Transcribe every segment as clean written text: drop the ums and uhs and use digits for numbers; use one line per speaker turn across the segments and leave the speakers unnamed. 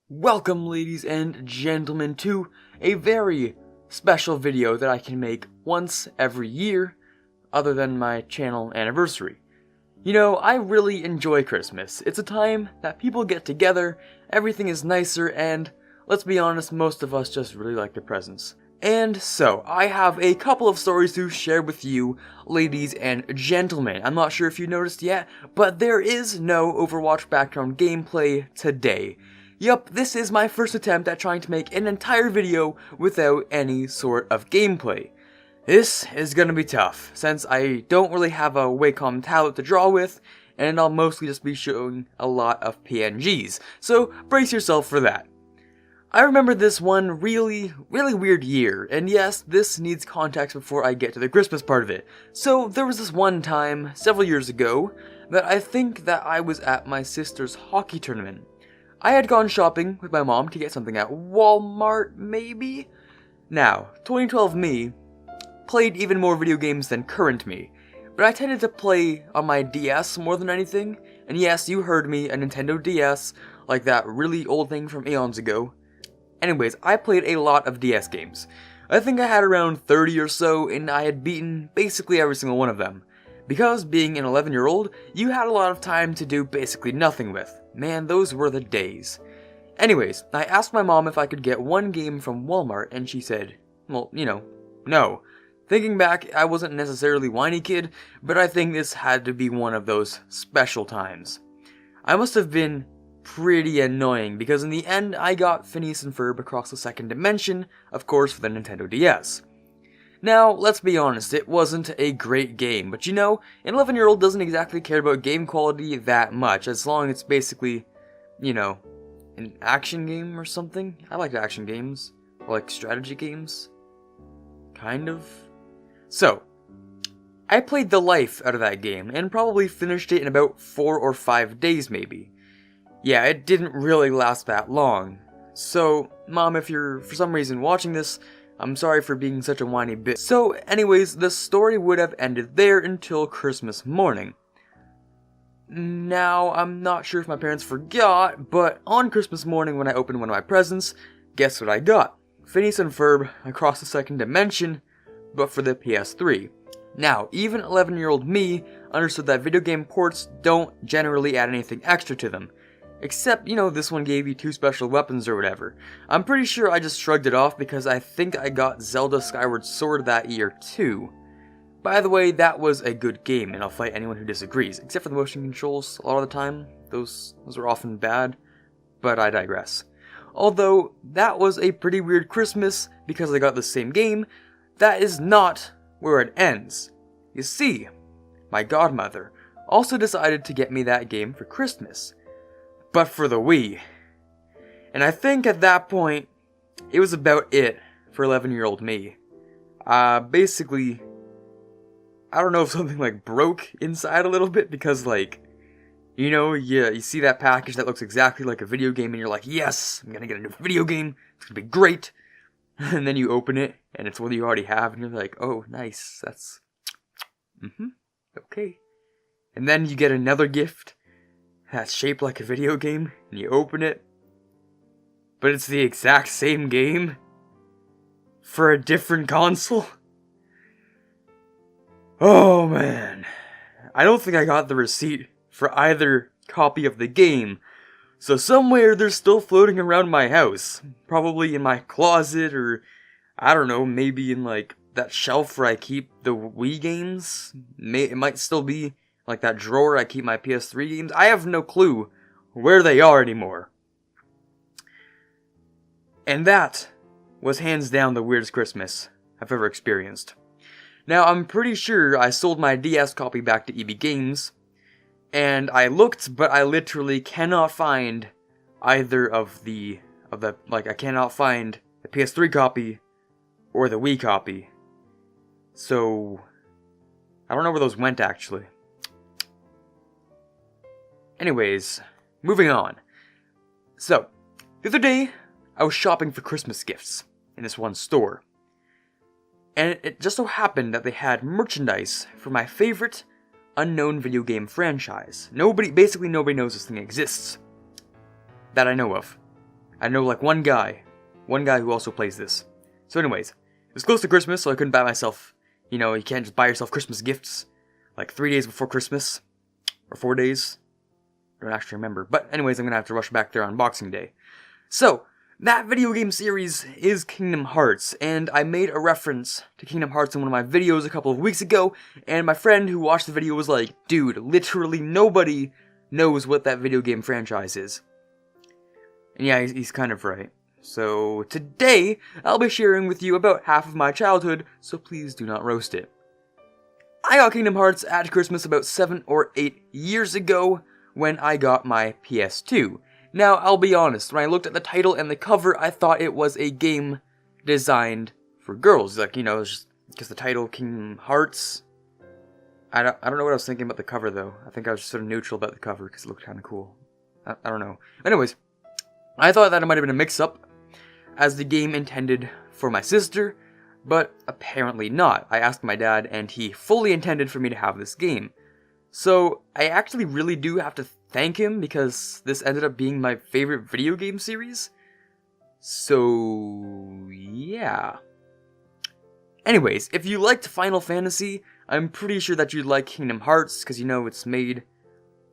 Welcome, ladies and gentlemen, to a very special video that I can make once every year, other than my channel anniversary. You know, I really enjoy Christmas. It's a time that people get together, everything is nicer, and let's be honest, most of us just really like the presents. And so, I have a couple of stories to share with you, ladies and gentlemen. I'm not sure if you noticed yet, but there is no Overwatch background gameplay today. Yup, this is my first attempt at trying to make an entire video without any sort of gameplay. This is gonna be tough, since I don't really have a Wacom tablet to draw with, and I'll mostly just be showing a lot of PNGs, so brace yourself for that. I remember this one really weird year, and yes, this needs context before I get to the Christmas part of it. So there was this one time, several years ago, that I think that I was at my sister's hockey tournament. I had gone shopping with my mom to get something at Walmart, maybe? Now, 2012 me played even more video games than current me, but I tended to play on my DS more than anything, and yes, you heard me, a Nintendo DS, like that really old thing from eons ago. Anyways, I played a lot of DS games. I think I had around 30 or so, and I had beaten basically every single one of them. Because being an 11-year-old, you had a lot of time to do basically nothing with. Man, those were the days. Anyways, I asked my mom if I could get one game from Walmart, and she said, well, no. Thinking back, I wasn't necessarily whiny kid, but I think this had to be one of those special times. I must have been pretty annoying, because in the end, I got Phineas and Ferb Across the Second Dimension, of course for the Nintendo DS. Now, let's be honest, it wasn't a great game, but you know, an 11-year-old doesn't exactly care about game quality that much, as long as it's basically, an action game or something. I like action games, or like strategy games, kind of. So, I played the life out of that game, and probably finished it in about 4 or 5 days maybe. Yeah, it didn't really last that long. So, Mom, if you're for some reason watching this, I'm sorry for being such a whiny bitch. So, anyways, the story would have ended there until Christmas morning. Now, I'm not sure if my parents forgot, but on Christmas morning when I opened one of my presents, guess what I got? Phineas and Ferb Across the Second Dimension, but for the PS3. Now, even 11-year-old me understood that video game ports don't generally add anything extra to them. Except, this one gave you 2 special weapons or whatever. I'm pretty sure I just shrugged it off because I think I got Zelda Skyward Sword that year too. By the way, that was a good game, and I'll fight anyone who disagrees, except for the motion controls a lot of the time. Those are often bad, but I digress. Although, that was a pretty weird Christmas because I got the same game, that is not where it ends. You see, my godmother also decided to get me that game for Christmas. But for the Wii. And I think at that point, it was about it for 11-year-old me. Basically, I don't know if something broke inside a little bit because you see that package that looks exactly like a video game and you're like, yes, I'm gonna get a new video game, it's gonna be great. And then you open it and it's one you already have and you're like, oh, nice, that's, okay. And then you get another gift that's shaped like a video game, and you open it, but it's the exact same game for a different console? Oh man, I don't think I got the receipt for either copy of the game, so somewhere they're still floating around my house, probably in my closet, or I don't know, maybe in that shelf where I keep the Wii games. It might still be that drawer I keep my PS3 games. I have no clue where they are anymore. And that was hands down the weirdest Christmas I've ever experienced. Now, I'm pretty sure I sold my DS copy back to EB Games, and I looked, but I literally cannot find either of the I cannot find the PS3 copy or the Wii copy. So, I don't know where those went actually. Anyways, moving on. So, the other day, I was shopping for Christmas gifts in this one store. And it just so happened that they had merchandise for my favorite unknown video game franchise. Basically nobody knows this thing exists. That I know of. I know like one guy who also plays this. So anyways, it was close to Christmas, so I couldn't buy myself, you know, you can't just buy yourself Christmas gifts like 3 days before Christmas, or 4 days, I don't actually remember. But anyways, I'm gonna have to rush back there on Boxing Day. So, that video game series is Kingdom Hearts, and I made a reference to Kingdom Hearts in one of my videos a couple of weeks ago, and my friend who watched the video was like, dude, literally nobody knows what that video game franchise is. And yeah, he's kind of right. So today, I'll be sharing with you about half of my childhood, so please do not roast it. I got Kingdom Hearts at Christmas about 7 or 8 years ago when I got my PS2. Now, I'll be honest, when I looked at the title and the cover, I thought it was a game designed for girls. Like, you know, just because the title, Kingdom Hearts. I don't know what I was thinking about the cover, though. I think I was just sort of neutral about the cover because it looked kind of cool. I don't know. Anyways, I thought that it might have been a mix-up, as the game intended for my sister, but apparently not. I asked my dad, and he fully intended for me to have this game. So, I actually really do have to thank him, because this ended up being my favorite video game series. So, yeah. Anyways, if you liked Final Fantasy, I'm pretty sure that you'd like Kingdom Hearts, because you know it's made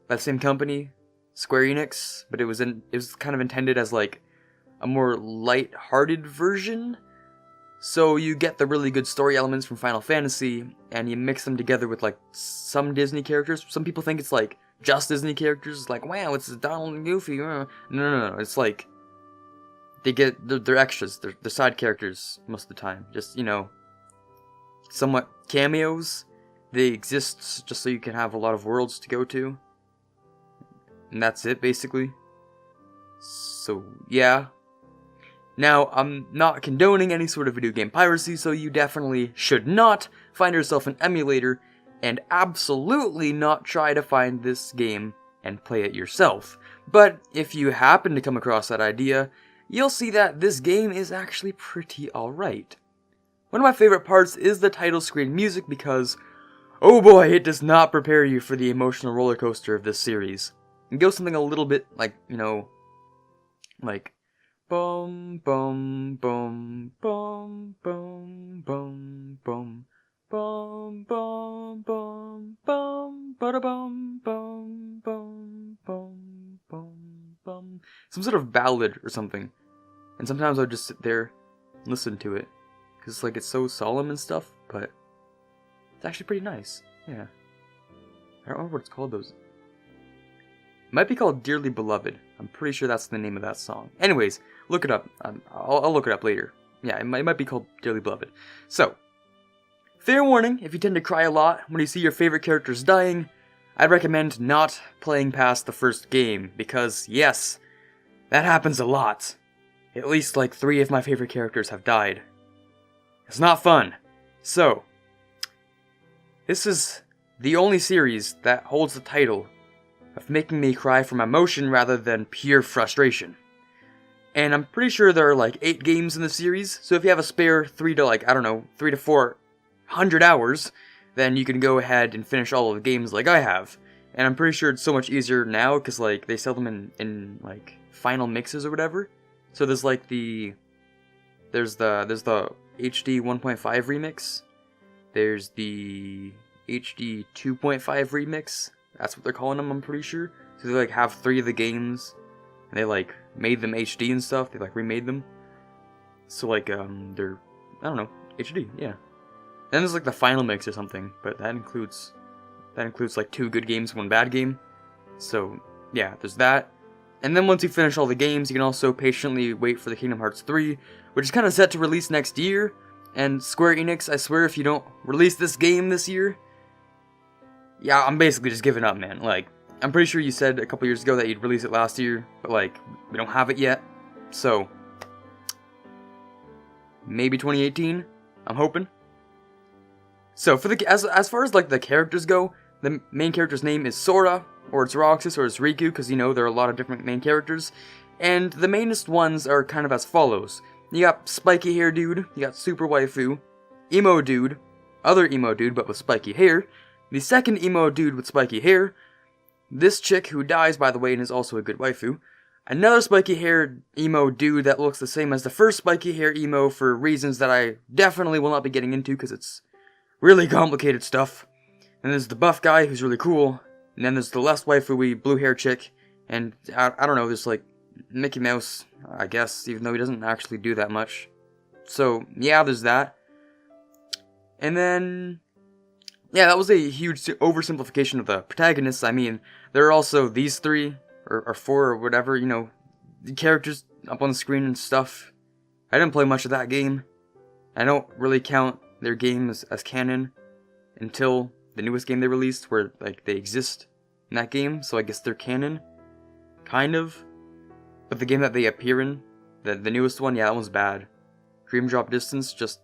by the same company, Square Enix, but it was kind of intended as like a more light-hearted version. So you get the really good story elements from Final Fantasy, and you mix them together with like some Disney characters. Some people think it's like just Disney characters, like, wow, it's Donald and Goofy. No. It's like they're extras. They're side characters most of the time. Just, you know, somewhat cameos. They exist just so you can have a lot of worlds to go to. And that's it, basically. So, yeah. Now, I'm not condoning any sort of video game piracy, so you definitely should not find yourself an emulator and absolutely not try to find this game and play it yourself. But if you happen to come across that idea, you'll see that this game is actually pretty alright. One of my favorite parts is the title screen music because, oh boy, it does not prepare you for the emotional roller coaster of this series. It goes something a little bit like, you know, like bum bum bum bum bum bum bum bum bum bum bum bada bum bum bum bum bum bum, some sort of ballad or something. And sometimes I'll just sit there and listen to it because it's like it's so solemn and stuff, but it's actually pretty nice. Yeah, I don't remember what it's called. Those might be called Dearly Beloved. I'm pretty sure that's the name of that song. Anyways, look it up. I'll look it up later. Yeah, it might be called Dearly Beloved. So, fair warning, if you tend to cry a lot when you see your favorite characters dying, I'd recommend not playing past the first game, because yes, that happens a lot. At least like 3 of my favorite characters have died. It's not fun. So, this is the only series that holds the title of making me cry from emotion rather than pure frustration. And I'm pretty sure there are like 8 games in the series, so if you have a spare 3 to 400 hours, then you can go ahead and finish all of the games like I have. And I'm pretty sure it's so much easier now, because like they sell them in like final mixes or whatever. So there's like there's the HD 1.5 remix, there's the HD 2.5 remix, that's what they're calling them, I'm pretty sure. So they like have 3 of the games, and they like made them HD and stuff, they like remade them. So like, they're, I don't know, HD, yeah. Then there's like the final mix or something, but that includes like 2 good games, 1 bad game. So yeah, there's that. And then once you finish all the games, you can also patiently wait for the Kingdom Hearts 3, which is kind of set to release next year. And Square Enix, I swear, if you don't release this game this year, yeah, I'm basically just giving up, man. Like, I'm pretty sure you said a couple years ago that you'd release it last year, but like, we don't have it yet. So, maybe 2018, I'm hoping. So, for the as far as like the characters go, the main character's name is Sora, or it's Roxas, or it's Riku, because you know there are a lot of different main characters. And the mainest ones are kind of as follows. You got spiky hair dude, you got super waifu, emo dude, other emo dude but with spiky hair, the second emo dude with spiky hair, this chick who dies by the way and is also a good waifu, another spiky-haired emo dude that looks the same as the first spiky-hair emo for reasons that I definitely will not be getting into because it's really complicated stuff. And there's the buff guy who's really cool, and then there's the less waifu-y blue-hair chick, and I don't know, there's like Mickey Mouse, I guess, even though he doesn't actually do that much. So, yeah, there's that. And then, yeah, that was a huge oversimplification of the protagonists. I mean, there are also these three, or four, or whatever, you know, the characters up on the screen and stuff. I didn't play much of that game. I don't really count their game as canon until the newest game they released, where, like, they exist in that game, so I guess they're canon. Kind of. But the game that they appear in, the newest one, yeah, that one's bad. Dream Drop Distance, just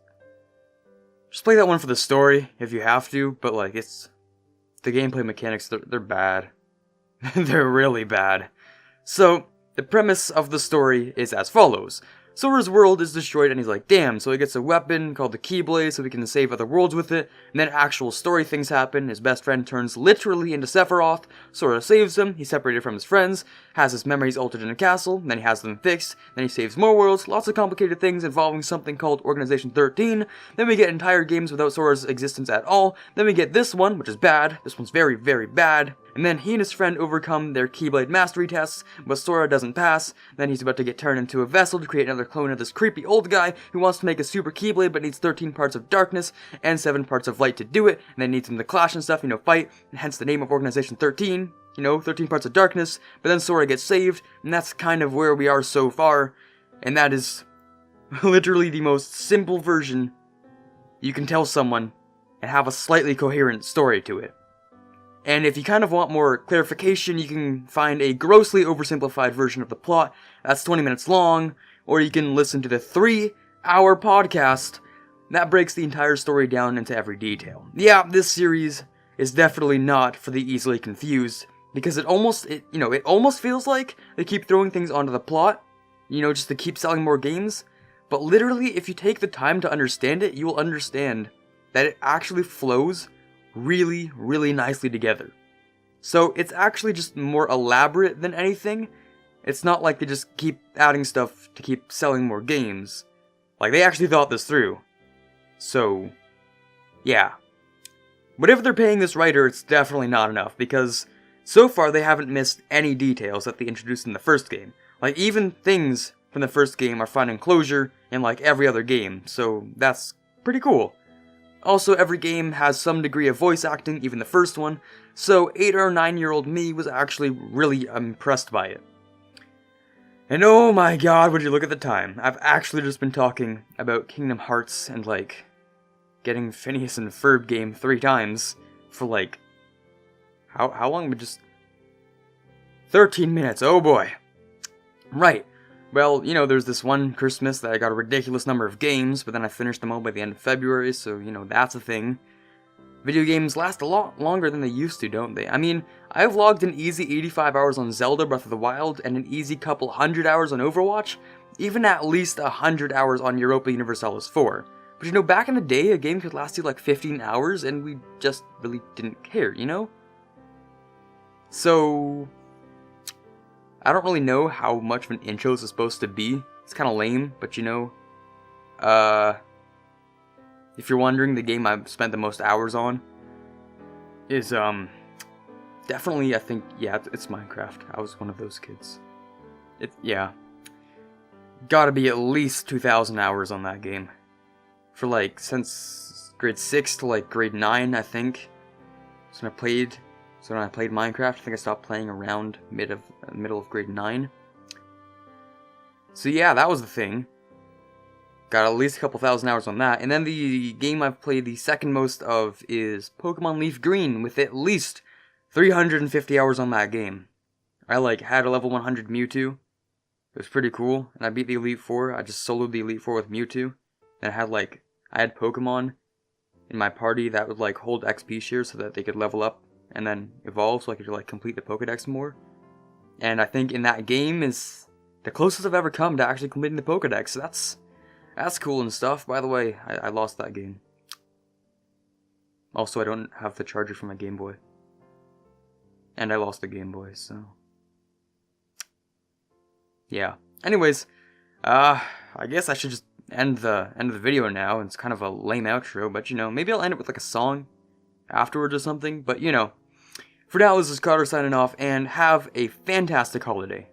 play that one for the story, if you have to, but, like, it's... the gameplay mechanics, they're bad. They're really bad. So, the premise of the story is as follows. Sora's world is destroyed and he's like, damn, so he gets a weapon called the Keyblade so he can save other worlds with it, and then actual story things happen. His best friend turns literally into Sephiroth, Sora saves him, he's separated from his friends, has his memories altered in a castle, then he has them fixed, then he saves more worlds, lots of complicated things involving something called Organization 13, then we get entire games without Sora's existence at all, then we get this one, which is bad, this one's very, very bad, and then he and his friend overcome their Keyblade mastery tests, but Sora doesn't pass. Then he's about to get turned into a vessel to create another clone of this creepy old guy who wants to make a super Keyblade but needs 13 parts of darkness and 7 parts of light to do it, and then needs them to clash and stuff, you know, fight, and hence the name of Organization 13, you know, 13 parts of darkness, but then Sora gets saved, and that's kind of where we are so far, and that is literally the most simple version you can tell someone and have a slightly coherent story to it. And if you kind of want more clarification, you can find a grossly oversimplified version of the plot that's 20 minutes long, or you can listen to the 3-hour podcast that breaks the entire story down into every detail. Yeah, this series is definitely not for the easily confused, because it almost feels like they keep throwing things onto the plot, you know, just to keep selling more games, but literally, if you take the time to understand it, you will understand that it actually flows really, really nicely together. So it's actually just more elaborate than anything. It's not like they just keep adding stuff to keep selling more games. Like, they actually thought this through. So, yeah. But if they're paying this writer, it's definitely not enough, because so far they haven't missed any details that they introduced in the first game. Like, even things from the first game are finding closure in, like, every other game, so that's pretty cool. Also, every game has some degree of voice acting, even the first one, so 8 or 9-year-old me was actually really impressed by it. And oh my god, would you look at the time. I've actually just been talking about Kingdom Hearts and, like, getting Phineas and Ferb game 3 times for, like, how long? Just 13 minutes, oh boy. Right. Well, you know, there's this one Christmas that I got a ridiculous number of games, but then I finished them all by the end of February, so, you know, that's a thing. Video games last a lot longer than they used to, don't they? I mean, I've logged an easy 85 hours on Zelda Breath of the Wild, and an easy couple 100 hours on Overwatch, even at least 100 hours on Europa Universalis 4. But you know, back in the day, a game could last you like 15 hours, and we just really didn't care, you know? So, I don't really know how much of an intro this is supposed to be. It's kind of lame, but you know, if you're wondering, the game I've spent the most hours on is, definitely, I think, yeah, it's Minecraft. I was one of those kids. Yeah. Gotta be at least 2,000 hours on that game. For, like, since grade 6 to, like, grade 9, I think. So when I played Minecraft, I think I stopped playing around middle of grade 9. So yeah, that was the thing. Got at least a couple thousand hours on that. And then the game I've played the second most of is Pokemon Leaf Green, with at least 350 hours on that game. I, like, had a level 100 Mewtwo. It was pretty cool, and I beat the Elite Four. I just soloed the Elite Four with Mewtwo. And I had Pokemon in my party that would, like, hold XP shares so that they could level up and then evolve so I could, like, complete the Pokedex more. And I think in that game is the closest I've ever come to actually completing the Pokedex. So that's cool and stuff. By the way, I lost that game. Also, I don't have the charger for my Game Boy. And I lost the Game Boy, so... yeah. Anyways, I guess I should just end the video now. It's kind of a lame outro, but maybe I'll end it with like a song afterwards or something. But for now, this is Carter signing off, and have a fantastic holiday.